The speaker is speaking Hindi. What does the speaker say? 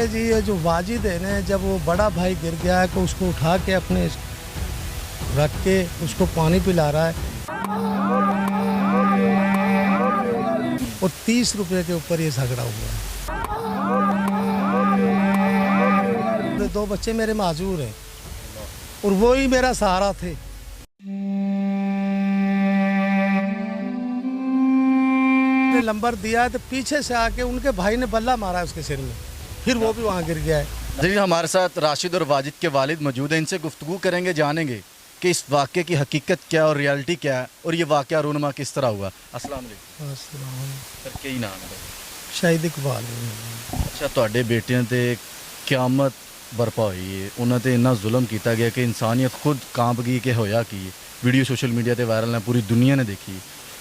जी ये जो वाजिद है ना, जब वो बड़ा भाई गिर गया है तो उसको उठा के अपने रख के उसको पानी पिला रहा है और 30 रुपए के ऊपर ये झगड़ा हुआ है। दो बच्चे मेरे माजूर हैं और वो ही मेरा सहारा थे। नंबर दिया है तो पीछे से आके उनके भाई ने बल्ला मारा है उसके सिर में, फिर वो भी वहाँ गिर गया है। जी हमारे साथ राशिद और वाजिद के वालिद मौजूद हैं, इनसे गुफ्तगू करेंगे, जानेंगे कि इस वाक़े की हकीकत क्या और रियलिटी क्या है और ये वाक़या रूनमा किस तरह हुआ। अस्सलाम वालेकुम सर, ਕੀ ਨਾਮ ਹੈ? शाहिद इकबाल। ਅੱਛਾ, ਤੁਹਾਡੇ ਬੇਟਿਆਂ ਤੇ ਕਿਆਮਤ ਬਰਪਾ ਹੋਈ ਹੈ, ਉਹਨਾਂ ਤੇ ਇੰਨਾ ਜ਼ੁਲਮ ਕੀਤਾ ਗਿਆ ਕਿ ਇਨਸਾਨੀਅਤ ਖੁਦ ਕਾਂਪ ਗਈ ਕਿ ਹੋਇਆ ਕੀ ਹੈ। ਵੀਡੀਓ ਸੋਸ਼ਲ ਮੀਡੀਆ ਤੇ ਵਾਇਰਲ ਹੈ, ਪੂਰੀ ਦੁਨੀਆ ਨੇ ਦੇਖੀ।